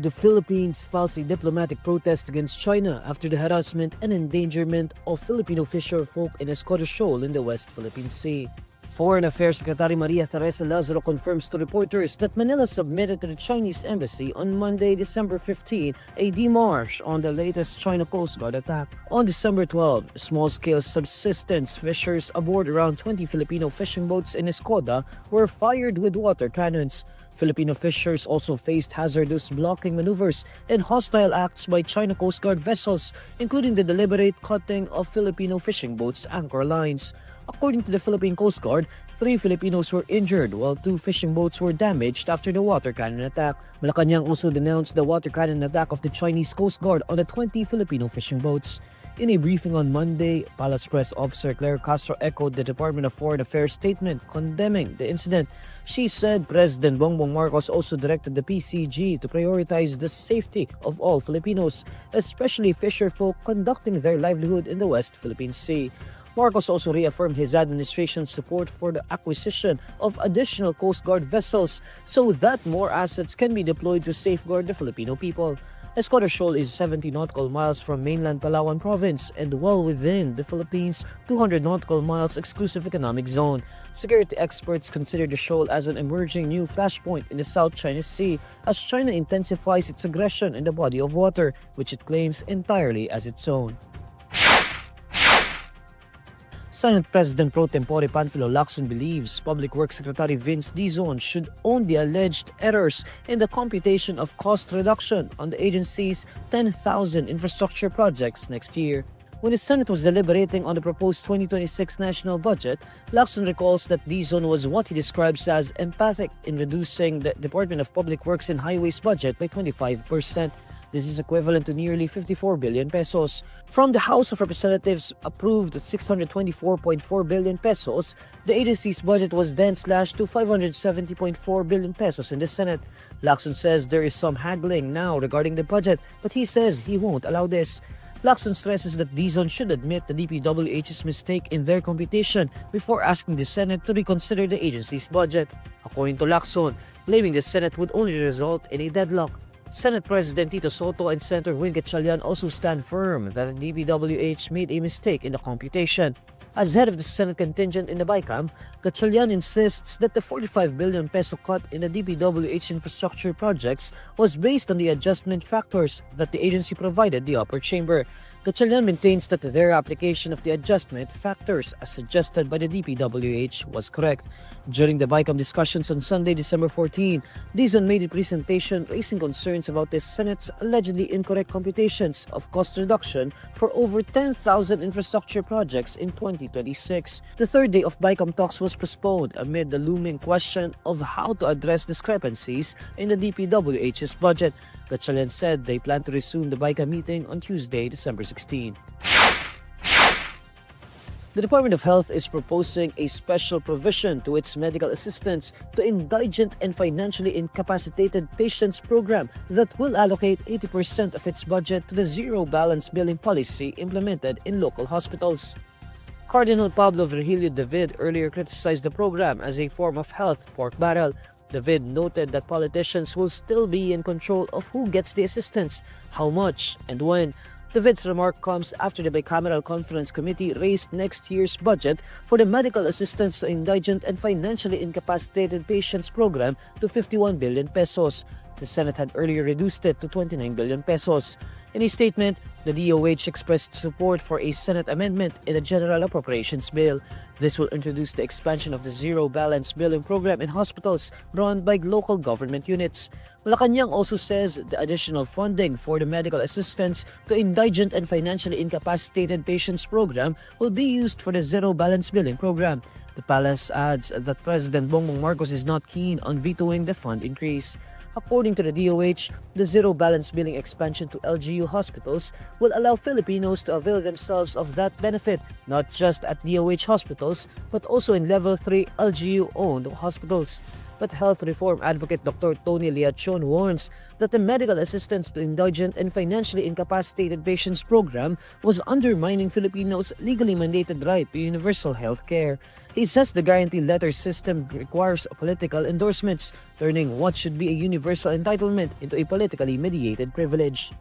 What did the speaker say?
The Philippines files a diplomatic protest against China after the harassment and endangerment of Filipino fisher folk in Escoda Shoal in the West Philippine Sea. Foreign Affairs Secretary Maria Teresa Lazaro confirms to reporters that Manila submitted to the Chinese embassy on Monday, December 15, a démarche on the latest China Coast Guard attack. On December 12, small-scale subsistence fishers aboard around 20 Filipino fishing boats in Escoda were fired with water cannons. Filipino fishers also faced hazardous blocking maneuvers and hostile acts by China Coast Guard vessels, including the deliberate cutting of Filipino fishing boats' anchor lines. According to the Philippine Coast Guard, 3 Filipinos were injured while 2 fishing boats were damaged after the water cannon attack. Malacanang also denounced the water cannon attack of the Chinese Coast Guard on the 20 Filipino fishing boats. In a briefing on Monday, Palace Press Officer Claire Castro echoed the Department of Foreign Affairs statement condemning the incident. She said President Bongbong Marcos also directed the PCG to prioritize the safety of all Filipinos, especially fisherfolk conducting their livelihood in the West Philippine Sea. Marcos also reaffirmed his administration's support for the acquisition of additional Coast Guard vessels so that more assets can be deployed to safeguard the Filipino people. Escoda Shoal is 70 nautical miles from mainland Palawan province and well within the Philippines' 200 nautical miles exclusive economic zone. Security experts consider the shoal as an emerging new flashpoint in the South China Sea as China intensifies its aggression in the body of water, which it claims entirely as its own. Senate President Pro Tempore Panfilo Lacson believes Public Works Secretary Vince Dizon should own the alleged errors in the computation of cost reduction on the agency's 10,000 infrastructure projects next year. When the Senate was deliberating on the proposed 2026 national budget, Lacson recalls that Dizon was what he describes as emphatic in reducing the Department of Public Works and Highways budget by 25%. This is equivalent to nearly 54 billion pesos. From the House of Representatives approved 624.4 billion pesos, the agency's budget was then slashed to 570.4 billion pesos in the Senate. Lacson says there is some haggling now regarding the budget, but he says he won't allow this. Lacson stresses that Dizon should admit the DPWH's mistake in their computation before asking the Senate to reconsider the agency's budget. According to Lacson, blaming the Senate would only result in a deadlock. Senate President Tito Soto and Senator Win Gatchalian also stand firm that the DPWH made a mistake in the computation. As head of the Senate contingent in the BICAM, Gatchalian insists that the 45 billion peso cut in the DPWH infrastructure projects was based on the adjustment factors that the agency provided the upper chamber. Gatchalian maintains that their application of the adjustment factors as suggested by the DPWH was correct. During the BICAM discussions on Sunday, December 14, Dizon made a presentation raising concerns about the Senate's allegedly incorrect computations of cost reduction for over 10,000 infrastructure projects in 2026. The third day of BICAM talks was postponed amid the looming question of how to address discrepancies in the DPWH's budget. Gatchalian said they plan to resume the BICAM meeting on Tuesday, December 16. The Department of Health is proposing a special provision to its medical assistants to indigent and financially incapacitated patients program that will allocate 80% of its budget to the zero balance billing policy implemented in local hospitals. Cardinal Pablo Virgilio David earlier criticized the program as a form of health pork barrel. David noted that politicians will still be in control of who gets the assistance, how much, and when. David's remark comes after the Bicameral Conference Committee raised next year's budget for the Medical Assistance to Indigent and Financially Incapacitated Patients program to 51 billion pesos. The Senate had earlier reduced it to 29 billion pesos. In a statement, the DOH expressed support for a Senate amendment in the General Appropriations Bill. This will introduce the expansion of the zero balance billing program in hospitals run by local government units. Malacanang also says the additional funding for the Medical Assistance to Indigent and Financially Incapacitated Patients program will be used for the zero balance billing program. The palace adds that President Bongbong Marcos is not keen on vetoing the fund increase. According to the DOH, the zero balance billing expansion to LGU hospitals will allow Filipinos to avail themselves of that benefit, not just at DOH hospitals, but also in Level 3 LGU-owned hospitals. But health reform advocate Dr. Tony Liachon warns that the medical assistance to indigent and financially incapacitated patients program was undermining Filipinos' legally mandated right to universal health care. He says the guarantee letter system requires political endorsements, turning what should be a universal entitlement into a politically mediated privilege.